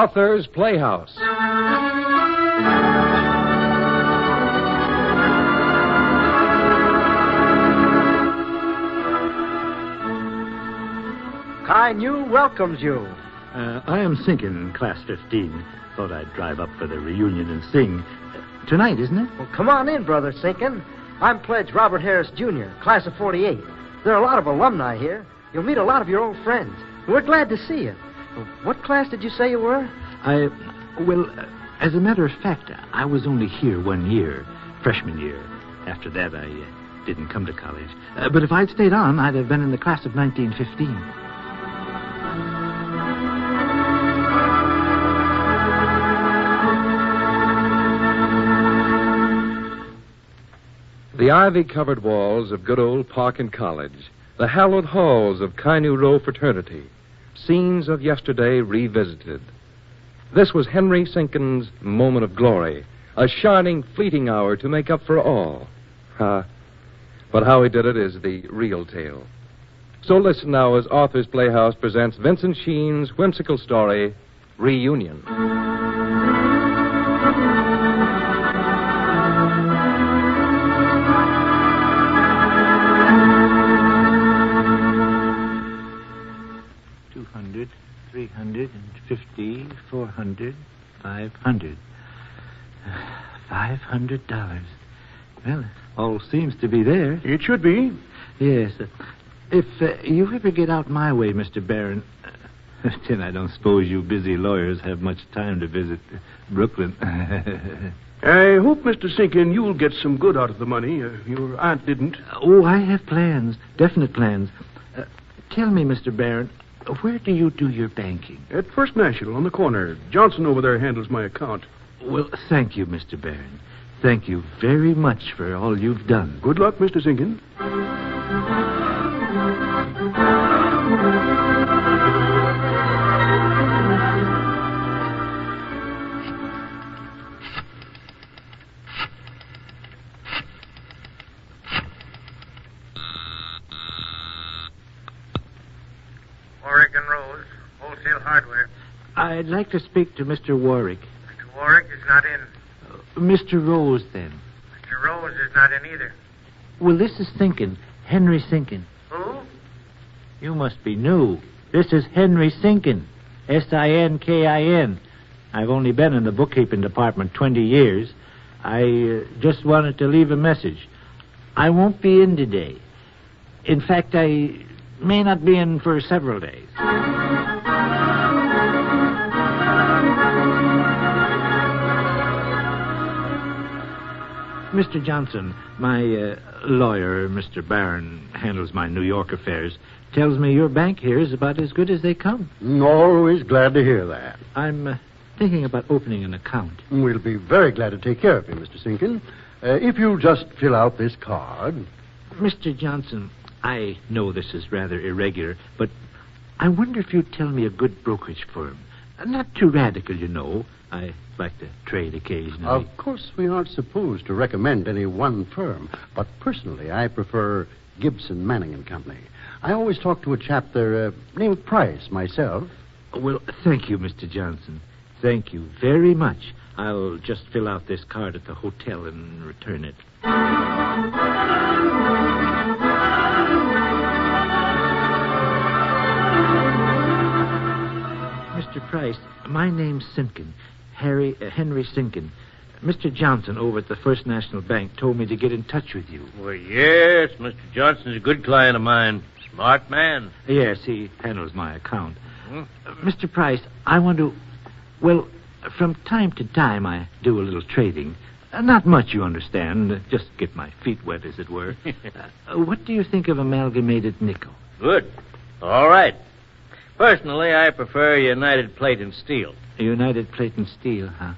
Author's Playhouse. Kai New welcomes you. I am sinking in Class 15. Thought I'd drive up for the reunion and sing. Tonight, isn't it? Well, come on in, Brother Sinkin. I'm Pledge Robert Harris, Jr., class of 48. There are a lot of alumni here. You'll meet a lot of your old friends. We're glad to see you. What class did you say you were? As a matter of fact, I was only here 1 year, freshman year. After that, I didn't come to college. But if I'd stayed on, I'd have been in the class of 1915. The ivy-covered walls of good old Parkin College, the hallowed halls of Kai Nu Row fraternity, scenes of yesterday revisited. This was Henry Sinkin's moment of glory, a shining, fleeting hour to make up for all. But how he did it is the real tale. So listen now as Author's Playhouse presents Vincent Sheen's whimsical story, Reunion. $350, $400, $500. $500. Well, all seems to be there. It should be. Yes. If you ever get out my way, Mr. Barron, then I don't suppose you busy lawyers have much time to visit Brooklyn. I hope, Mr. Sinkin, you'll get some good out of the money. Your aunt didn't. Oh, I have plans, definite plans. Tell me, Mr. Barron, where do you do your banking? At First National on the corner. Johnson over there handles my account. Well, thank you, Mr. Barron. Thank you very much for all you've done. Good luck, Mr. Sinkin. Warwick and Rose, wholesale hardware. I'd like to speak to Mr. Warwick. Mr. Warwick is not in. Mr. Rose, then. Mr. Rose is not in either. Well, this is Sinkin, Henry Sinkin. Who? You must be new. This is Henry Sinkin, Sinkin. I've only been in the bookkeeping department 20 years. I just wanted to leave a message. I won't be in today. In fact, I may not be in for several days. Mr. Johnson, my lawyer, Mr. Barron, handles my New York affairs, tells me your bank here is about as good as they come. Always glad to hear that. I'm thinking about opening an account. We'll be very glad to take care of you, Mr. Sinkin. If you'll just fill out this card. Mr. Johnson, I know this is rather irregular, but I wonder if you'd tell me a good brokerage firm. Not too radical, you know. I like to trade occasionally. Of course, we aren't supposed to recommend any one firm, but personally, I prefer Gibson, Manning and Company. I always talk to a chap there named Price myself. Well, thank you, Mr. Johnson. Thank you very much. I'll just fill out this card at the hotel and return it. Mr. Price, my name's Sinkin, Henry Sinkin. Mr. Johnson over at the First National Bank told me to get in touch with you. Well, yes, Mr. Johnson's a good client of mine. Smart man. Yes, he handles my account. Mr. Price, I want to... Well, from time to time I do a little trading. Not much, you understand. Just get my feet wet, as it were. What do you think of amalgamated nickel? Good. All right. Personally, I prefer United Plate and Steel. United Plate and Steel, huh?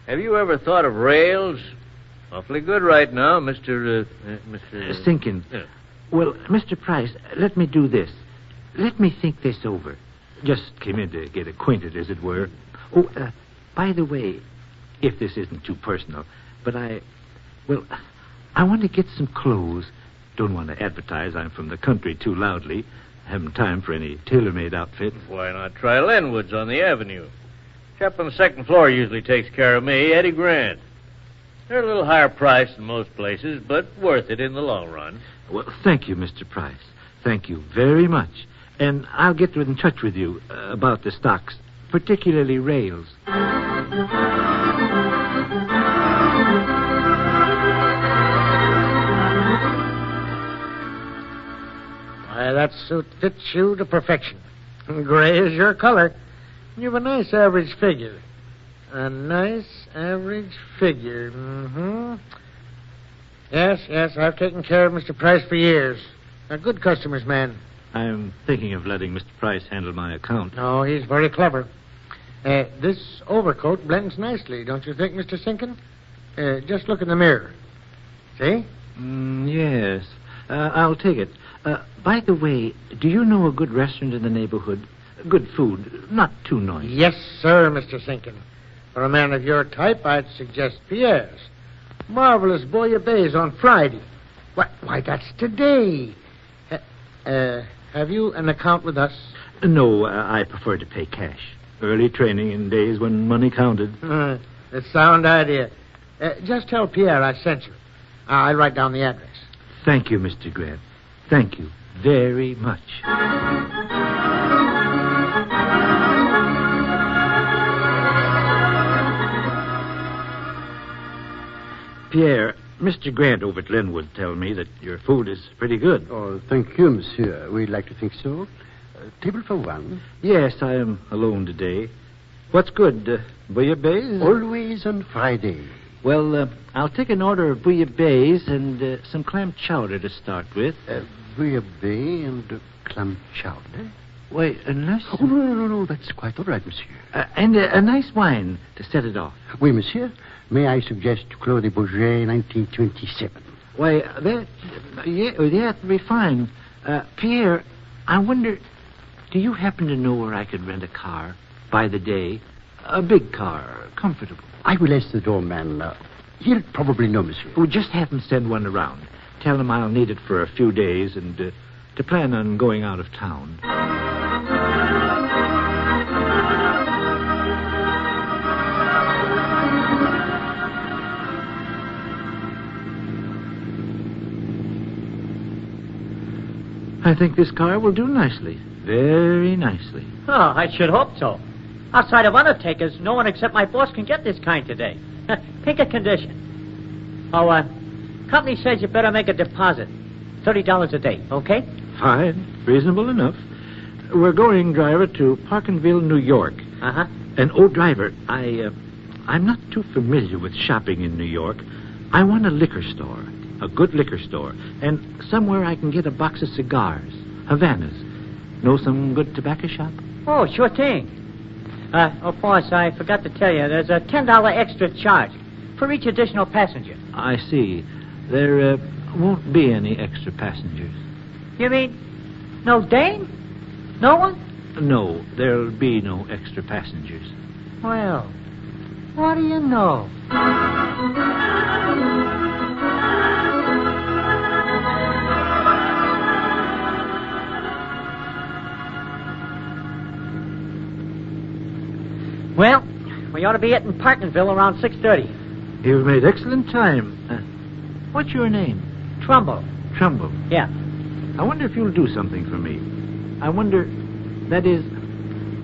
Have you ever thought of rails? Awfully good right now, Mr. Sinkin. Yeah. Well, Mr. Price, let me do this. Let me think this over. Just came in to get acquainted, as it were. Oh, by the way, if this isn't too personal, but I want to get some clothes. Don't want to advertise I'm from the country too loudly. Haven't time for any tailor-made outfit. Why not try Lenwood's on the avenue? Chap on the second floor usually takes care of me, Eddie Grant. They're a little higher priced than most places, but worth it in the long run. Well, thank you, Mr. Price. Thank you very much. And I'll get in touch with you about the stocks, particularly rails. Why, that suit fits you to perfection. Gray is your color. You've a nice average figure. A nice average figure. Mm-hmm. Yes, I've taken care of Mr. Price for years. A good customer's man. I'm thinking of letting Mr. Price handle my account. Oh, he's very clever. This overcoat blends nicely, don't you think, Mr. Sinkin? Just look in the mirror. See? Yes. I'll take it. By the way, do you know a good restaurant in the neighborhood? Good food, not too noisy. Yes, sir, Mr. Sinkin. For a man of your type, I'd suggest Pierre's. Marvelous bouillabaisse on Friday. Why, that's today. Have you an account with us? No, I prefer to pay cash. Early training in days when money counted. A sound idea. Just tell Pierre I sent you. I'll write down the address. Thank you, Mr. Grant. Thank you very much. Pierre, Mr. Grant over at Linwood tell me that your food is pretty good. Oh, thank you, monsieur. We'd like to think so. Table for one. Yes, I am alone today. What's good? Bouillabaisse? Always on Friday. Well, I'll take an order of bouillabaisse and some clam chowder to start with. Bouillabaisse and clam chowder? Wait, unless... Oh, no. That's quite all right, monsieur. And a nice wine to set it off. Oui, monsieur. May I suggest Claude Bourget, 1927? Why, that'd be fine. Pierre, I wonder, do you happen to know where I could rent a car by the day? A big car, comfortable. I will ask the doorman. He'll probably know, monsieur. Oh, just have him send one around. Tell him I'll need it for a few days and to plan on going out of town. I think this car will do nicely. Very nicely. Oh, I should hope so. Outside of undertakers, no one except my boss can get this kind today. Pick a condition. Oh, company says you better make a deposit. $30 a day, okay? Fine. Reasonable enough. We're going, driver, to Parkinville, New York. Uh-huh. And, driver, I'm not too familiar with shopping in New York. I want a liquor store. A good liquor store. And somewhere I can get a box of cigars. Havanas. Know some good tobacco shop? Oh, sure thing. Boss, I forgot to tell you, there's a $10 extra charge for each additional passenger. I see. There won't be any extra passengers. You mean no dame? No one? No, there'll be no extra passengers. Well, what do you know? Well, we ought to be in Parkinville around 6:30. You've made excellent time. What's your name? Trumbull. Trumbull. Yeah. I wonder if you'll do something for me. I wonder, that is,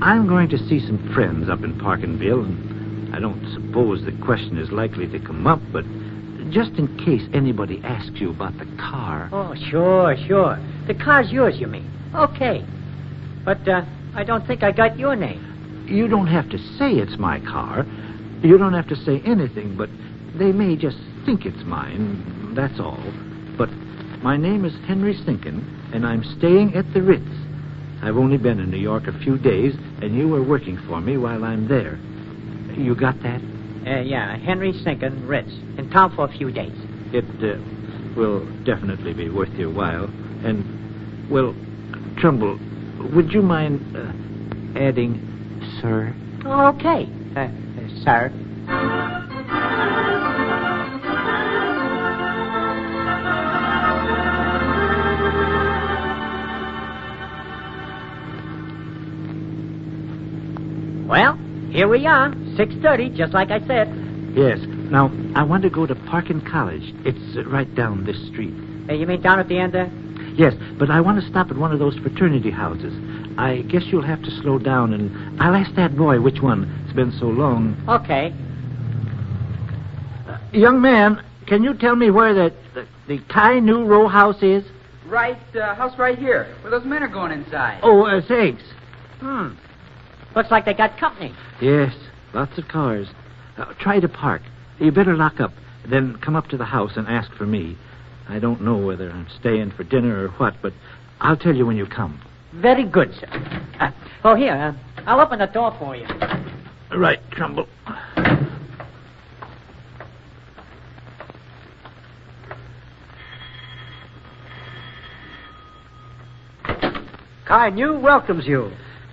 I'm going to see some friends up in Parkinville, and I don't suppose the question is likely to come up, but just in case anybody asks you about the car. Oh, sure. The car's yours, you mean? Okay. But I don't think I got your name. You don't have to say it's my car. You don't have to say anything, but they may just think it's mine. That's all. But my name is Henry Sinkin, and I'm staying at the Ritz. I've only been in New York a few days, and you are working for me while I'm there. You got that? Yeah, Henry Sinkin, Ritz. In town for a few days. It will definitely be worth your while. And, well, Trumbull, would you mind adding... Sir? Okay. Sir. Well, here we are, 6:30, just like I said. Yes. Now, I want to go to Parkin College. It's right down this street. You mean down at the end there? Yes, but I want to stop at one of those fraternity houses. I guess you'll have to slow down, and I'll ask that boy which one. It's been so long. Okay. Young man, can you tell me where the Kai Nu row house is? Right, house right here, where those men are going inside. Oh, thanks. Looks like they got company. Yes, lots of cars. Try to park. You better lock up. Then come up to the house and ask for me. I don't know whether I'm staying for dinner or what, but I'll tell you when you come. Very good, sir. Here, I'll open the door for you. Right, Trumbull. Kai Nu welcomes you.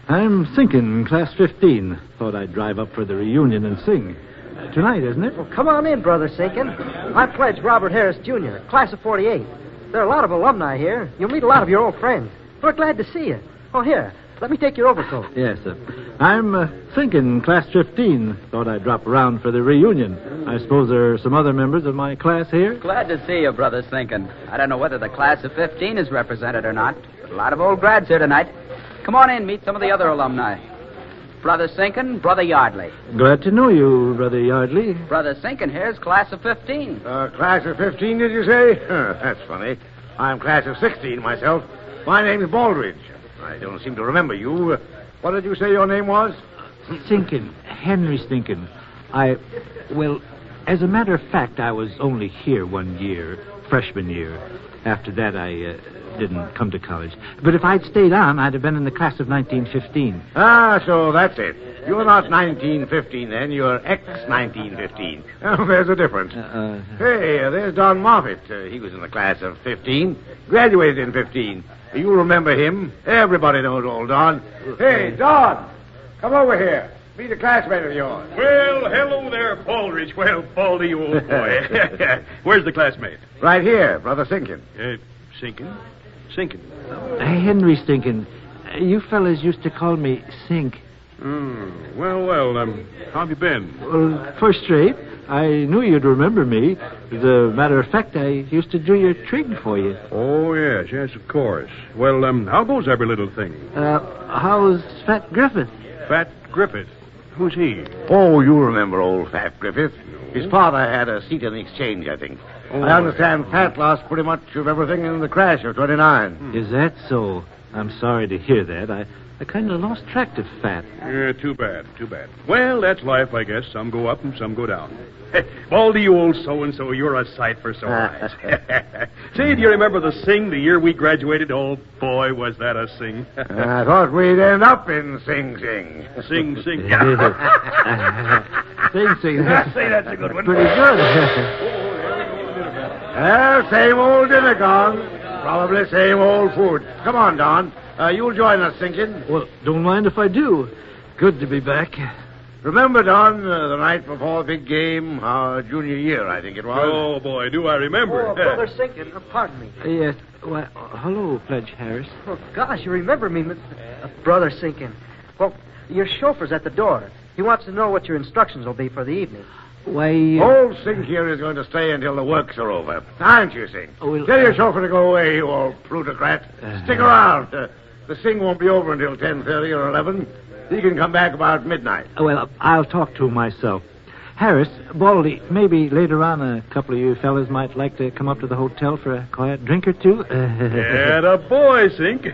I'm thinking class 15. Thought I'd drive up for the reunion and sing. Tonight, isn't it? Well, come on in, Brother Sinkin. I'm Pledge Robert Harris, Jr., class of 48. There are a lot of alumni here. You'll meet a lot of your old friends. We're glad to see you. Here, let me take your overcoat. Yes, sir. I'm thinking class 15. Thought I'd drop around for the reunion. I suppose there are some other members of my class here? Glad to see you, Brother Sinkin. I don't know whether the class of 15 is represented or not, but a lot of old grads here tonight. Come on in, meet some of the other alumni. Brother Sinkin, Brother Yardley. Glad to know you, Brother Yardley. Brother Sinkin here's class of 15. Class of 15, did you say? That's funny. I'm class of 16 myself. My name's Baldridge. I don't seem to remember you. What did you say your name was? Sinkin. Henry Sinkin. Well, as a matter of fact, I was only here 1 year, freshman year. After that, I didn't come to college. But if I'd stayed on, I'd have been in the class of 1915. Ah, so that's it. You're not 1915 then. You're ex-1915. Oh, there's a difference. Hey, there's Don Moffat. He was in the class of 15. Graduated in 15. You remember him. Everybody knows old Don. Hey, Don, come over here. Meet a classmate of yours. Well, hello there, Baldridge. Well, Baldy, you old boy. Where's the classmate? Right here, Brother Sinkin. Sinkin? Henry Sinkin. You fellas used to call me Sink. Well, how have you been? Well, first rate. I knew you'd remember me. As a matter of fact, I used to do your trig for you. Oh, yes, of course. Well, how goes every little thing? How's Fat Griffith? Fat Griffith? Who's he? Oh, you remember old Fat Griffith. His father had a seat in the exchange, I think. I understand Fat lost pretty much of everything in the crash of 29. Is that so? I'm sorry to hear that. I kind of lost track of Fat. Yeah, too bad. Well, that's life, I guess. Some go up and some go down. Baldy, you old so-and-so, you're a sight for sore eyes. Say, do you remember the sing the year we graduated? Oh, boy, was that a sing. I thought we'd end up in sing-sing. Sing. Sing. Say, that's a good one. Pretty good. Well, same old dinner gone. Probably same old food. Come on, Don. You'll join us, Sinkin. Well, don't mind if I do. Good to be back. Remember, Don, the night before the big game, our junior year, I think it was? Oh, boy, do I remember. Oh, Brother Sinkin, pardon me. Yes. Well, hello, Pledge Harris. Oh, gosh, you remember me, Brother Sinkin. Well, your chauffeur's at the door. He wants to know what your instructions will be for the evening. Why, Old Sink here is going to stay until the works are over. Aren't you, Sink? Oh, well, Tell your chauffeur to go away, you old plutocrat. Stick around. The sing won't be over until 10:30 or 11. He can come back about midnight. Well, I'll talk to him myself. Harris, Baldy, maybe later on a couple of you fellas might like to come up to the hotel for a quiet drink or two. Yeah, the boy, Sink.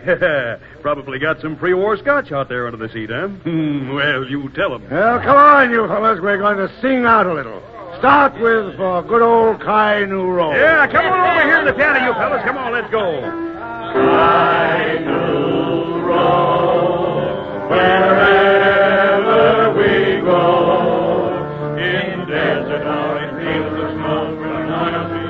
Probably got some pre-war scotch out there under the seat, huh? Well, you tell him. Well, come on, you fellas. We're going to sing out a little. Start with for good old Kai Nu Row. Yeah, come on over here to the piano, you fellas. Come on, let's go. Kai Nu Row, wherever we go. In desert or in fields of smoke, we'll not see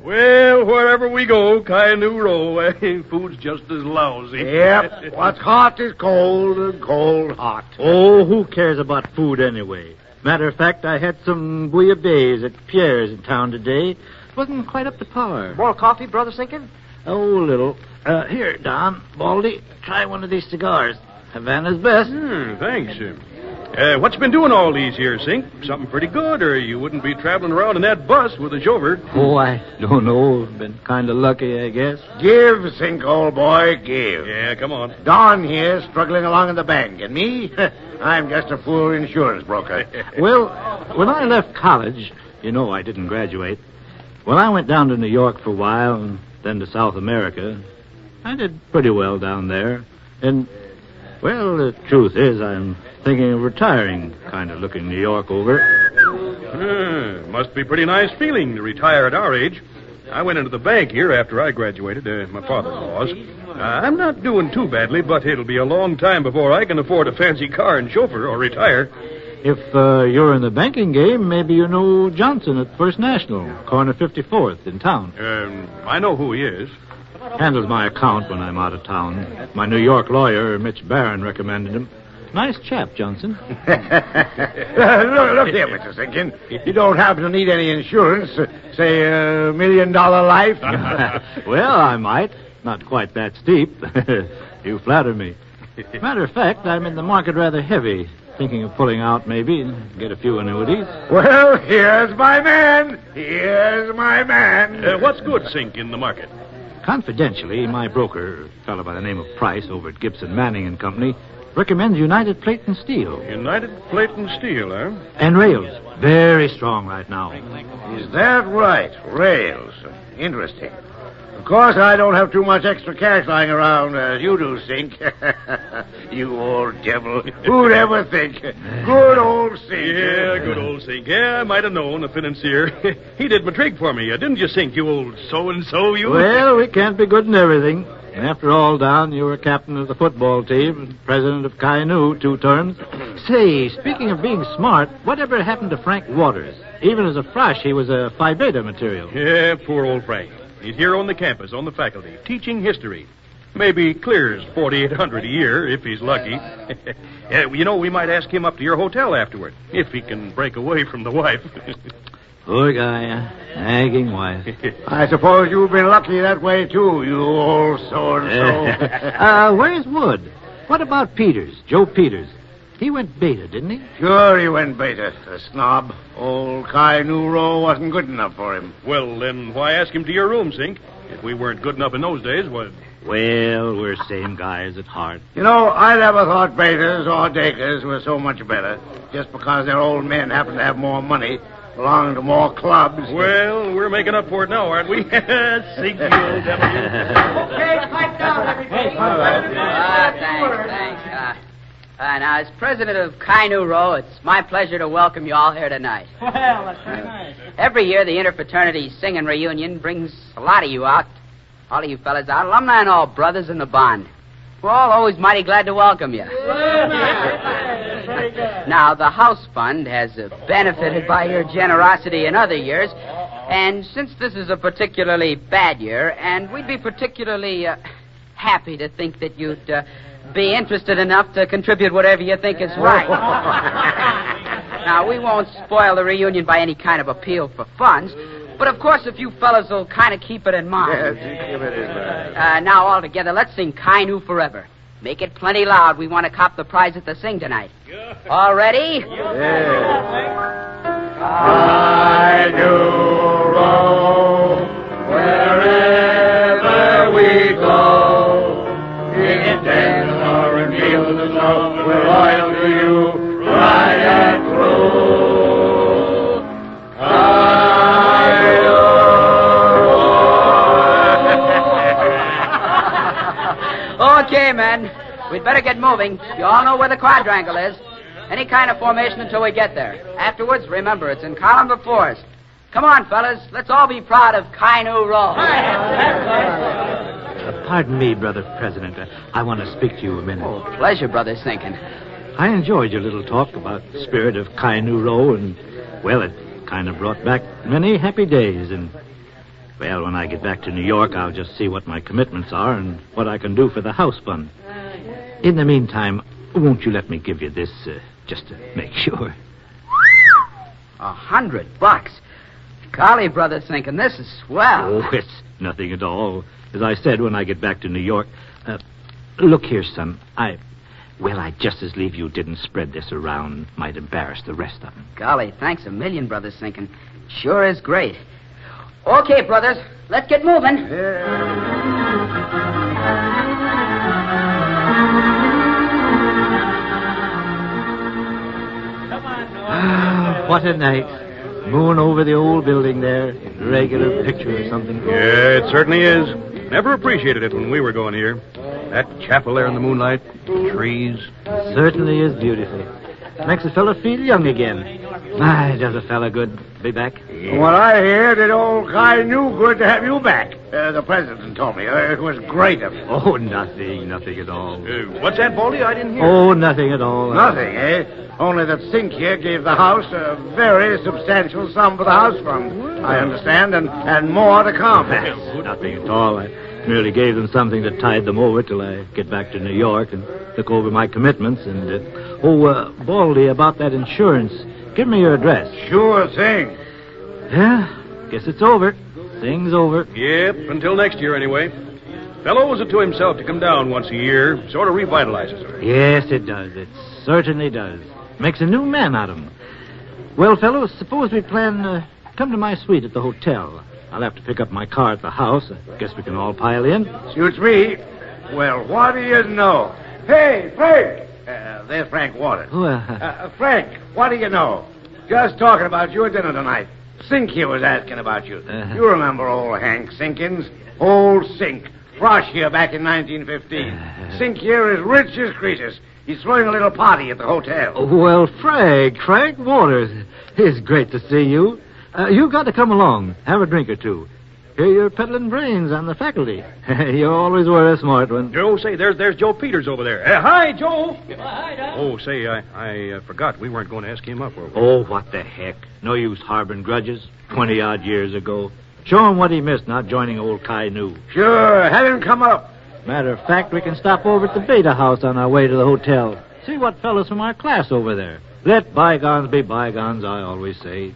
Well, wherever we go, Kai Nu Row, food's just as lousy. Yep. What's hot is cold and cold hot. Oh, who cares about food anyway? Matter of fact, I had some bouillabaisse at Pierre's in town today. Wasn't quite up to par. More coffee, Brother Sinkin? Oh, little. Here, Don, Baldy, try one of these cigars. Havana's best. Thanks. What you been doing all these years, Sink? Something pretty good, or you wouldn't be traveling around in that bus with a chauffeur. Oh, I don't know. Been kind of lucky, I guess. Give, Sink, old boy, give. Yeah, come on. Don here, struggling along in the bank, and me, I'm just a poor insurance broker. Well, when I left college, you know I didn't graduate. When I went down to New York for a while, and then to South America, I did pretty well down there. And, well, the truth is, I'm thinking of retiring, kind of looking New York over. Must be pretty nice feeling to retire at our age. I went into the bank here after I graduated, my father-in-law's. I'm not doing too badly, but it'll be a long time before I can afford a fancy car and chauffeur or retire. If you're in the banking game, maybe you know Johnson at First National, corner 54th in town. I know who he is. Handles my account when I'm out of town. My New York lawyer, Mitch Barron, recommended him. Nice chap, Johnson. Look there, Mr. Sinkin. You don't happen to need any insurance, say $1 million life? Well, I might. Not quite that steep. You flatter me. Matter of fact, I'm in the market rather heavy. Thinking of pulling out, maybe, and get a few annuities. Well, here's my man. Here's my man. What's good, Sink, in the market? Confidentially, my broker, a fellow by the name of Price over at Gibson Manning and Company, recommends United Plate and Steel. United Plate and Steel, huh? And rails. Very strong right now. Is that right? Rails. Interesting. Of course, I don't have too much extra cash lying around as you do, Sink. You old devil. Who'd ever think? Good old Sink. Yeah, good old Sink. Yeah, I might have known, a financier. He did my trig for me, didn't you, Sink, you old so-and-so, you? Well, we can't be good in everything. And after all, Don, you were captain of the football team and president of Kainu 2 terms. Say, speaking of being smart, whatever happened to Frank Waters? Even as a fresh, he was a Phi Beta material. Yeah, poor old Frank. He's here on the campus, on the faculty, teaching history. Maybe clears $4,800 a year, if he's lucky. You know, we might ask him up to your hotel afterward, if he can break away from the wife. Poor guy, nagging wife. I suppose you've been lucky that way, too, you old so-and-so. Where's Wood? What about Peters, Joe Peters? He went beta, didn't he? Sure he went beta, the snob. Old Kainu Row wasn't good enough for him. Well, then why ask him to your room, Sink? If we weren't good enough in those days, what? Well, we're same guys at heart. You know, I never thought betas or decas were so much better. Just because their old men happen to have more money, belong to more clubs. Well, we're making up for it now, aren't we? Sink, you old devil. Okay, pipe down, everybody. Thanks. Now, as president of Kainu Row, it's my pleasure to welcome you all here tonight. Well, that's very nice. Every year, the interfraternity singing reunion brings a lot of you out. All of you fellas out, alumni and all, brothers in the bond. We're all always mighty glad to welcome you. Very good. Now, the house fund has benefited by your generosity in other years, and since this is a particularly bad year, and we'd be particularly happy to think that you'd be interested enough to contribute whatever you think is right. Now, we won't spoil the reunion by any kind of appeal for funds, but of course, if you fellas will kind of keep it in mind. Yes, now, all together, let's sing Kainu Forever. Make it plenty loud. We want to cop the prize at the sing tonight. All ready? Kainu Row, wherever we go, in tents or in fields of snow, we're loyal to you, right and true. Okay, men. We'd better get moving. You all know where the quadrangle is. Any kind of formation until we get there. Afterwards, remember, it's in column before us. Come on, fellas. Let's all be proud of Kainu Row. Pardon me, Brother President. I want to speak to you a minute. Oh, pleasure, Brother Sinkin. I enjoyed your little talk about the spirit of Kainu Row, and, well, it kind of brought back many happy days. And, well, when I get back to New York, I'll just see what my commitments are and what I can do for the house fund. In the meantime, won't you let me give you this, just to make sure? $100. Golly, Brother Sinkin, this is swell. Oh, it's nothing at all. As I said when I get back to New York. Look here, son. I just as leave you didn't spread this around. Might embarrass the rest of them. Golly, thanks a million, Brother Sinkin. Sure is great. Okay, brothers, let's get moving. What a night. Moon over the old building there. Regular picture or something. Yeah, it certainly is. Never appreciated it when we were going here. That chapel there in the moonlight, trees. Certainly is beautiful. Makes a fella feel young again. My, does a fella good. Be back. What I hear, that old guy knew good to have you back. The president told me. It was great of you. Oh, nothing at all. What's that, Baldy? I didn't hear. Oh, nothing at all. Nothing, eh? Only that Sink here gave the house a very substantial sum for the house fund, I understand, and more to come. Nothing at all. I merely gave them something that tied them over till I get back to New York and look over my commitments. And, Baldy, about that insurance, give me your address. Sure thing. Yeah, guess it's over. Thing's over. Yep, until next year anyway. Fellow owes it to himself to come down once a year. Sort of revitalizes her. Yes, it does. It certainly does. Makes a new man out of him. Well, fellows, suppose we plan come to my suite at the hotel. I'll have to pick up my car at the house. I guess we can all pile in. Suits me. Well, what do you know? Hey, Frank! There's Frank Waters. Frank, what do you know? Just talking about you at dinner tonight. Sink here was asking about you. You remember old Hank Sinkins? Old Sink. Frosh here back in 1915. Sink here is rich as Croesus. He's throwing a little party at the hotel. Well, Frank Waters. It's great to see you. You've got to come along. Have a drink or two. Here you're peddling brains on the faculty. You always were a smart one. Joe, say, there's Joe Peters over there. Hi, Joe. Hi, Doc. Oh, say, I forgot. We weren't going to ask him up, were we? Oh, what the heck. No use harboring grudges. 20-odd years ago. Show him what he missed not joining old Kai Nu. Sure, have him come up. Matter of fact, we can stop over at the Beta House on our way to the hotel. See what fellows from our class over there. Let bygones be bygones, I always say.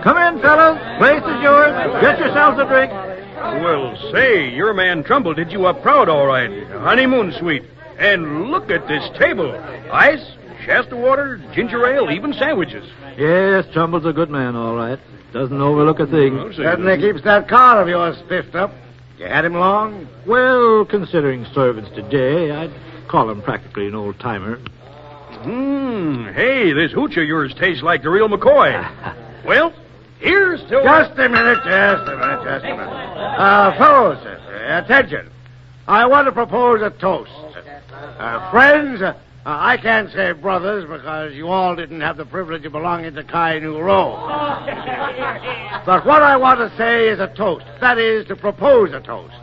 Come in, fellows. Place is yours. Get yourselves a drink. Well, say, your man Trumbull did you up proud, all right. Honeymoon suite. And look at this table. Ice, Shasta water, ginger ale, even sandwiches. Yes, Trumbull's a good man, all right. Doesn't overlook a thing. Well, Certainly keeps that car of yours spiffed up. You had him long? Well, considering servants today, I'd call him practically an old-timer. Hey, this hooch of yours tastes like the real McCoy. Well, here's to... Just a minute. Fellows, attention. I want to propose a toast. Friends, I can't say brothers because you all didn't have the privilege of belonging to Kai Nu Row. But what I want to say is a toast. That is, to propose a toast.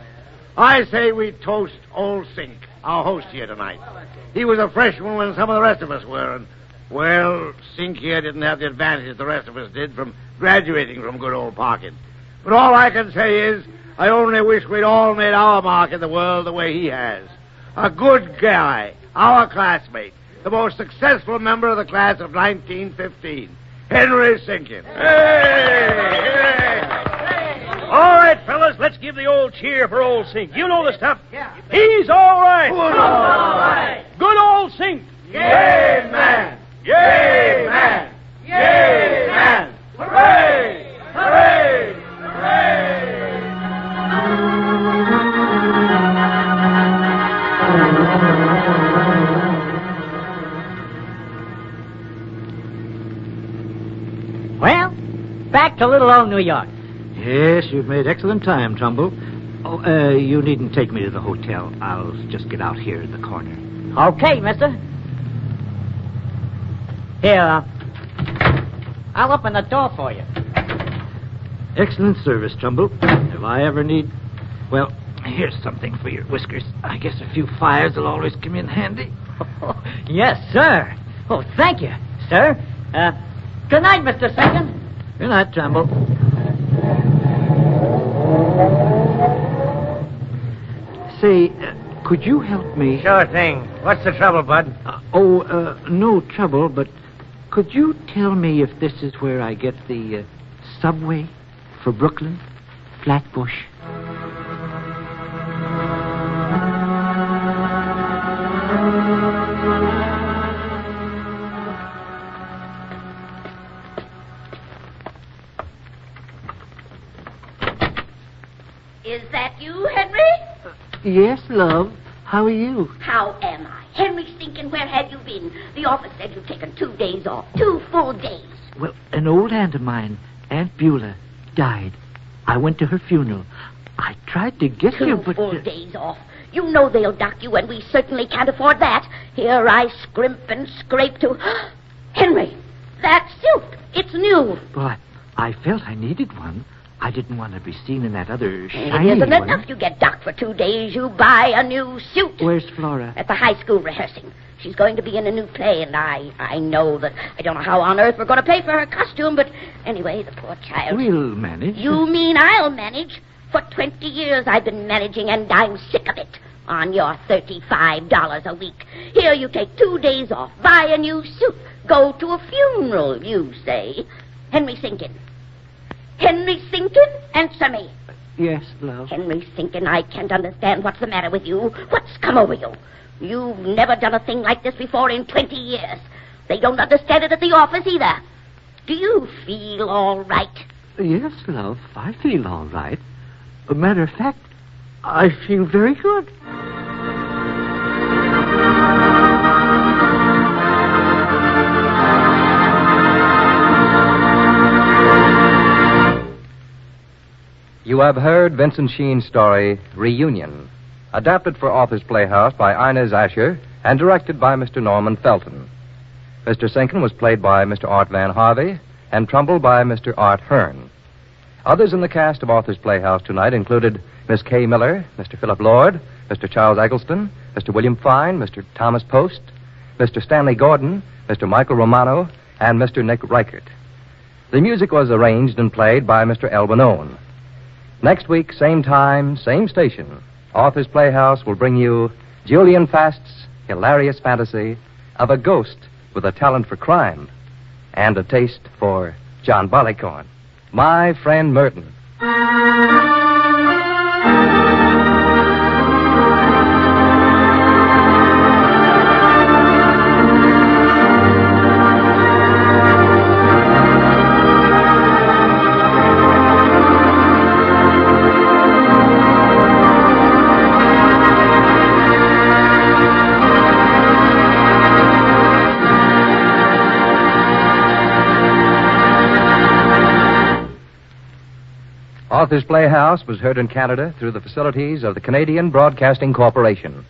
I say we toast old Sink, our host here tonight. He was a freshman when some of the rest of us were, and, well, Sink here didn't have the advantage the rest of us did from graduating from good old Parkin. But all I can say is, I only wish we'd all made our mark in the world the way he has. A good guy, our classmate, the most successful member of the class of 1915, Henry Sinkin. Hey! All right, fellas, let's give the old cheer for old Sink. You know the stuff. Yeah. He's all right. Good all right. Good old Sink. Yay, man. Yay, man. Yay, man. Hooray! Hooray! Hooray! Well, back to little old New York. Yes, you've made excellent time, Trumbull. Oh, you needn't take me to the hotel. I'll just get out here in the corner. Okay, mister. Here, I'll open the door for you. Excellent service, Trumbull. If I ever need... Well, here's something for your whiskers. I guess a few fires will always come in handy. Yes, sir. Oh, thank you, sir. Good night, Mr. Sinkin. Good night, Trumbull. Say, could you help me? Sure thing. What's the trouble, Bud? No trouble, but could you tell me if this is where I get the subway for Brooklyn? Flatbush. Is that you, Henry? Yes, love. How are you? How am I? Henry Stinkin, where have you been? The office said you've taken 2 days off. 2 full days. Well, an old aunt of mine, Aunt Beulah, died. I went to her funeral. I tried to get here, but... 2 full days off. You know they'll dock you, and we certainly can't afford that. Here I scrimp and scrape to... Henry, that suit. It's new. Well, I felt I needed one. I didn't want to be seen in that other shiny It isn't one. enough you get docked for 2 days. You buy a new suit. Where's Flora? At the high school rehearsing. She's going to be in a new play, and I know that... I don't know how on earth we're going to pay for her costume, but anyway, the poor child... We'll manage. You mean I'll manage? For 20 years I've been managing, and I'm sick of it. On your $35 a week. Here you take 2 days off, buy a new suit, go to a funeral, you say. Henry Sinkin. Henry Sinkin, answer me. Yes, love. Henry Sinkin, I can't understand what's the matter with you. What's come over you? You've never done a thing like this before in 20 years. They don't understand it at the office either. Do you feel all right? Yes, love. I feel all right. A matter of fact, I feel very good. You have heard Vincent Sheen's story, Reunion, adapted for Authors Playhouse by Inez Asher and directed by Mr. Norman Felton. Mr. Sinkin was played by Mr. Art Van Harvey and Trumbull by Mr. Art Hearn. Others in the cast of Authors Playhouse tonight included Miss Kay Miller, Mr. Philip Lord, Mr. Charles Eggleston, Mr. William Fine, Mr. Thomas Post, Mr. Stanley Gordon, Mr. Michael Romano, and Mr. Nick Reichert. The music was arranged and played by Mr. Elwin Owen. Next week, same time, same station, Authors Playhouse will bring you Julian Fast's hilarious fantasy of a ghost with a talent for crime and a taste for John Barleycorn. My Friend Merton. Authors Playhouse was heard in Canada through the facilities of the Canadian Broadcasting Corporation.